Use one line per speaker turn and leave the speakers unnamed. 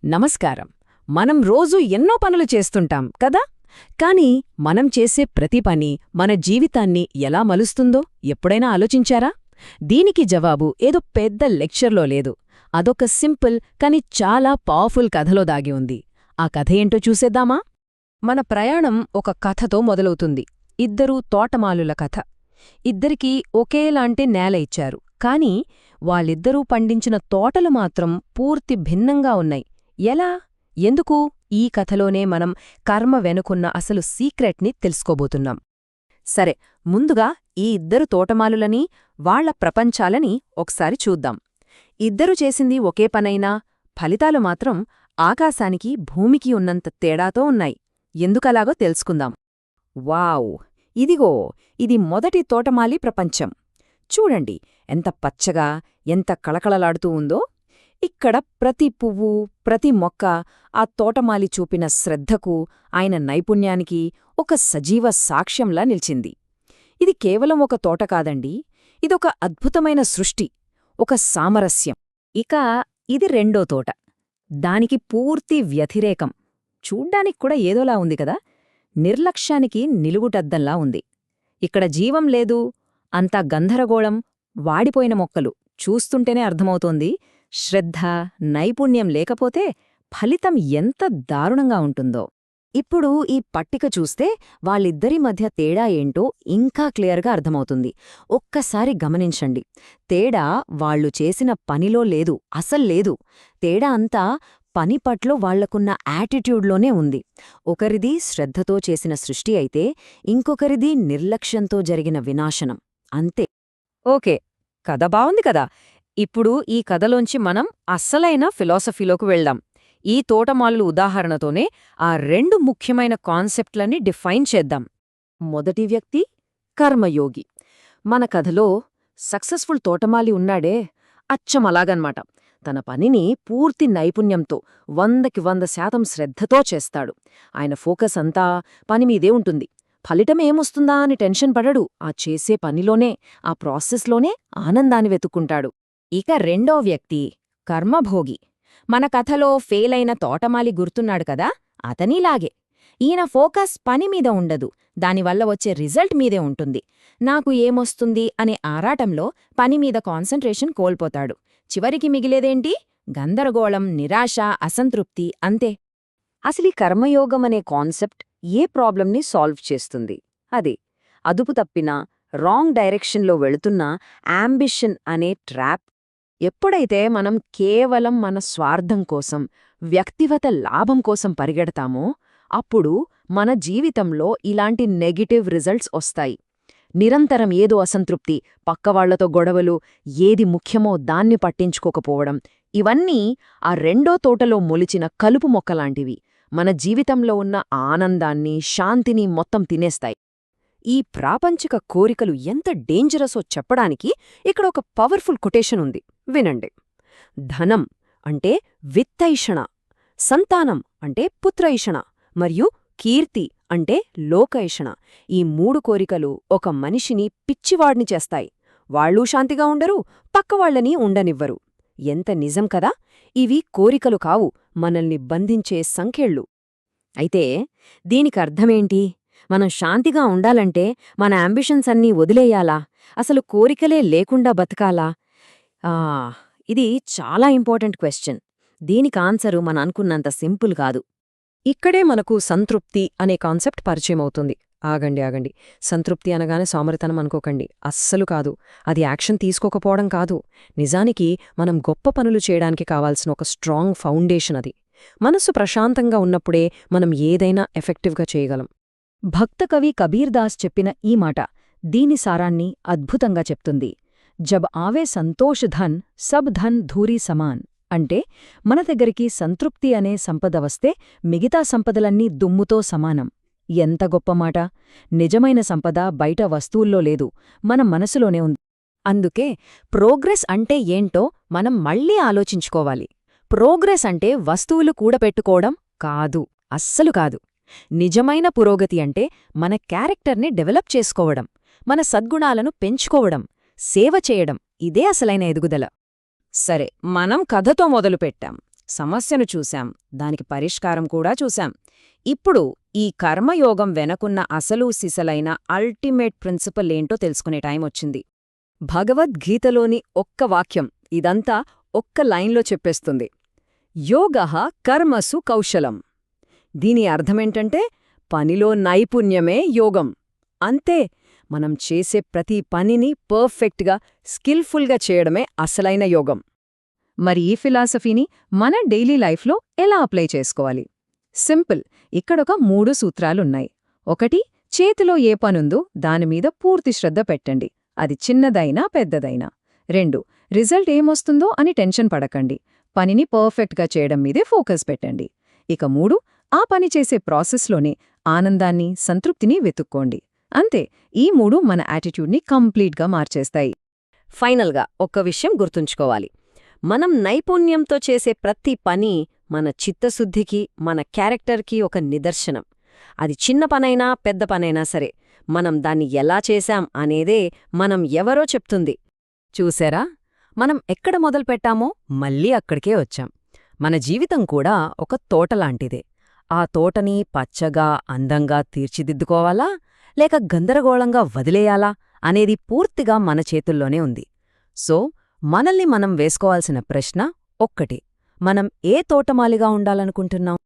నమస్కారం. మనం రోజూ ఎన్నో పనులు చేస్తుంటాం కదా, కాని మనం చేసే ప్రతి పని మన జీవితాన్ని ఎలా మలుస్తుందో ఎప్పుడైనా ఆలోచించారా? దీనికి జవాబు ఏదో పెద్ద లెక్చర్లో లేదు. అదొక సింపుల్ కాని చాలా పవర్ఫుల్ కథలో దాగి ఉంది. ఆ కథ ఏంటో చూసేద్దామా? మన ప్రయాణం ఒక కథతో మొదలవుతుంది. ఇద్దరూ తోటమాలుల కథ. ఇద్దరికీ ఒకేలాంటి నేల ఇచ్చారు, కాని వాళ్ళిద్దరూ పండించిన తోటలు మాత్రం పూర్తి భిన్నంగా ఉన్నాయి. ఎలా? ఎందుకు? ఈ కథలోనే మనం కర్మ వెనుకున్న అసలు సీక్రెట్ని తెలుసుకోబోతున్నాం. సరే, ముందుగా ఈ ఇద్దరు తోటమాలులని, వాళ్ల ప్రపంచాలని ఒకసారి చూద్దాం. ఇద్దరు చేసింది ఒకే పనైనా ఫలితాలు మాత్రం ఆకాశానికి భూమికి ఉన్నంత తేడాతో ఉన్నాయి. ఎందుకలాగో తెలుసుకుందాం. వావ్! ఇదిగో, ఇది మొదటి తోటమాలి ప్రపంచం. చూడండి, ఎంత పచ్చగా, ఎంత కళకళలాడుతూ ఉందో. ఇక్కడ ప్రతి పువ్వు, ప్రతి మొక్క ఆ తోటమాలి చూపిన శ్రద్ధకు, ఆయన నైపుణ్యానికి ఒక సజీవ సాక్ష్యంలా నిలిచింది. ఇది కేవలం ఒక తోట కాదండి, ఇదొక అద్భుతమైన సృష్టి, ఒక సామరస్యం. ఇక ఇది రెండో తోట. దానికి పూర్తి వ్యతిరేకం. చూడ్డానికి కూడా ఏదోలా ఉంది కదా, నిర్లక్ష్యానికి నిలువుటద్దంలా ఉంది. ఇక్కడ జీవం లేదు, అంతా గందరగోళం, వాడిపోయిన మొక్కలు. చూస్తుంటేనే అర్థమవుతోంది, శ్రద్ధ, నైపుణ్యం లేకపోతే ఫలితం ఎంత దారుణంగా ఉంటుందో. ఇప్పుడు ఈ పట్టిక చూస్తే వాళ్ళిద్దరి మధ్య తేడా ఏంటో ఇంకా క్లియర్గా అర్థమవుతుంది. ఒక్కసారి గమనించండి. తేడా వాళ్లు చేసిన పనిలో లేదు, అసల్లేదు. తేడా అంతా పని పట్ల వాళ్లకున్న యాటిట్యూడ్లోనే ఉంది. ఒకరిది శ్రద్ధతో చేసిన సృష్టి అయితే, ఇంకొకరిది నిర్లక్ష్యంతో జరిగిన వినాశనం. అంతే. ఓకే, కథ బావుంది కదా. ఇప్పుడు ఈ కథలోంచి మనం అస్సలైన ఫిలాసఫీలోకి వెళ్దాం. ఈ తోటమాలుల ఉదాహరణతోనే ఆ రెండు ముఖ్యమైన కాన్సెప్ట్లని డిఫైన్ చేద్దాం. మొదటి వ్యక్తి కర్మయోగి. మన కథలో సక్సెస్ఫుల్ తోటమాలి ఉన్నాడే, అచ్చమలాగన్మాట. తన పనిని పూర్తి నైపుణ్యంతో 100% శ్రద్ధతో చేస్తాడు. ఆయన ఫోకస్ అంతా పనిమీదే ఉంటుంది. ఫలితమేమొస్తుందా అని టెన్షన్ పడడు. ఆ చేసే పనిలోనే, ఆ ప్రాసెస్లోనే ఆనందాన్ని వెతుక్కుంటాడు. ఇక రెండో వ్యక్తి కర్మభోగి. మన కథలో ఫెయిలైన తోటమాలి గుర్తున్నాడు కదా, అతనీలాగే. ఈయన ఫోకస్ పనిమీద ఉండదు, దానివల్ల వచ్చే రిజల్ట్ మీదే ఉంటుంది. నాకు ఏమొస్తుంది అనే ఆరాటంలో పనిమీద కాన్సంట్రేషన్ కోల్పోతాడు. చివరికి మిగిలేదేంటి? గందరగోళం, నిరాశ, అసంతృప్తి, అంతే. అసలీ కర్మయోగమనే కాన్సెప్ట్ ఏ ప్రాబ్లంని సాల్వ్ చేస్తుంది? అది అదుపు తప్పినా, రాంగ్ డైరెక్షన్లో వెళుతున్నా యాంబిషన్ అనే ట్రాప్. ఎప్పుడైతే మనం కేవలం మన స్వార్థం కోసం, వ్యక్తిగత లాభం కోసం పరిగెడతామో, అప్పుడు మన జీవితంలో ఇలాంటి నెగటివ్ రిజల్ట్స్ వస్తాయి. నిరంతరం ఏదో అసంతృప్తి, పక్కవాళ్లతో గొడవలు, ఏది ముఖ్యమో దాన్ని పట్టించుకోకపోవడం, ఇవన్నీ ఆ రెండో తోటలో మొలిచిన కలుపు మొక్కలాంటివి. మన జీవితంలో ఉన్న ఆనందాన్ని, శాంతిని మొత్తం తినేస్తాయి. ఈ ప్రాపంచిక కోరికలు ఎంత డేంజరసో చెప్పడానికి ఇక్కడ ఒక పవర్ఫుల్ కొటేషన్ ఉంది, వినండి. ధనం అంటే విత్తైషణ, సంతానం అంటే పుత్రైషణ, మరియు కీర్తి అంటే లోకైషణ. ఈ 3 కోరికలు ఒక మనిషిని పిచ్చివాడ్ని చేస్తాయి. వాళ్ళూ శాంతిగా ఉండరు, పక్కవాళ్లని ఉండనివ్వరు. ఎంత నిజం కదా! ఇవి కోరికలు కావు, మనల్ని బంధించే సంకెళ్ళు. అయితే దీనికర్థమేంటి? మనం శాంతిగా ఉండాలంటే మన అంబిషన్స్ అన్నీ వదిలేయాలా? అసలు కోరికలే లేకుండా బతకాలా? ఇది చాలా ఇంపార్టెంట్ క్వశ్చన్. దీనికి ఆన్సరు మన అనుకున్నంత సింపుల్ కాదు. ఇక్కడే మనకు సంతృప్తి అనే కాన్సెప్ట్ పరిచయమవుతుంది. ఆగండి. సంతృప్తి అనగానే సోమరితనం అనుకోకండి, అస్సలు కాదు. అది యాక్షన్ తీసుకోకపోవడం కాదు. నిజానికి మనం గొప్ప పనులు చేయడానికి కావాల్సిన ఒక స్ట్రాంగ్ ఫౌండేషన్ అది. మనస్సు ప్రశాంతంగా ఉన్నప్పుడే మనం ఏదైనా ఎఫెక్టివ్గా చేయగలం. భక్త కవి కబీర్దాస్ చెప్పిన ఈ మాట దీని సారాన్ని అద్భుతంగా చెప్తుంది. జబ్ ఆవే సంతోష్ ధన్, సబ్ ధన్ ధూరీ సమాన్. అంటే మన దగ్గరికి సంతృప్తి అనే సంపద వస్తే మిగతా సంపదలన్నీ దుమ్ముతో సమానం. ఎంత గొప్ప మాట! నిజమైన సంపద బయట వస్తువుల్లో లేదు, మన మనసులోనే ఉంది. అందుకే ప్రోగ్రెస్ అంటే ఏంటో మనం మళ్ళీ ఆలోచించుకోవాలి. ప్రోగ్రెస్ అంటే వస్తువులు కూడపెట్టుకోవడం కాదు, అస్సలు కాదు. నిజమైన పురోగతి అంటే మన క్యారెక్టర్ని డెవలప్ చేసుకోవడం, మన సద్గుణాలను పెంచుకోవడం, సేవ చేయడం. ఇదే అసలైన ఎదుగుదల. సరే, మనం కథతో మొదలుపెట్టాం,
సమస్యను చూశాం, దానికి పరిష్కారం కూడా చూశాం. ఇప్పుడు ఈ కర్మయోగం వెనకున్న అసలు సిసలైన అల్టిమేట్ ప్రిన్సిపల్ ఏంటో తెలుసుకునే టైం వచ్చింది.
భగవద్గీతలోని ఒక్క వాక్యం ఇదంతా ఒక్క లైన్లో చెప్పేస్తుంది. యోగః కర్మసు కౌశలం. దీని అర్థమేంటంటే పనిలో నైపుణ్యమే యోగం. అంతే, మనం చేసే ప్రతి పనిని పర్ఫెక్ట్గా, స్కిల్ఫుల్గా చేయడమే అసలైన యోగం.
మరి ఈ ఫిలాసఫీని మన డైలీ లైఫ్లో ఎలా అప్లై చేసుకోవాలి? సింపుల్. ఇక్కడొక 3 సూత్రాలున్నాయి. 1. చేతిలో ఏ పనుందో దానిమీద పూర్తి శ్రద్ధ పెట్టండి, అది చిన్నదైనా పెద్దదైనా. 2. రిజల్ట్ ఏమొస్తుందో అని టెన్షన్ పడకండి, పనిని పర్ఫెక్ట్గా చేయడం మీదే ఫోకస్ పెట్టండి. ఇక 3. ఆ పని చేసే ప్రాసెస్లోనే ఆనందాన్ని, సంతృప్తిని వెతుక్కోండి. అంతే, ఈ 3 మన యాటిట్యూడ్ని కంప్లీట్గా మార్చేస్తాయి.
ఫైనల్గా ఒక్క విషయం గుర్తుంచుకోవాలి. మనం నైపుణ్యంతో చేసే ప్రతి పని మన చిత్తశుద్ధికి, మన క్యారెక్టర్కి ఒక నిదర్శనం. అది చిన్న పనైనా పెద్ద పనైనా సరే, మనం దాన్ని ఎలా చేశాం అనేదే మనం ఎవరో చెప్తుంది. చూసారా, మనం ఎక్కడ మొదలుపెట్టామో మళ్ళీ అక్కడికే వచ్చాం. మన జీవితం కూడా ఒక తోటలాంటిదే. ఆ తోటని పచ్చగా, అందంగా తీర్చిదిద్దుకోవాలా లేక గందరగోళంగా వదిలేయాలా అనేది పూర్తిగా మన చేతుల్లోనే ఉంది. సో మనల్ని మనం వేసుకోవాల్సిన ప్రశ్న ఒక్కటే: మనం ఏ తోటమాలిగా ఉండాలనుకుంటున్నాం?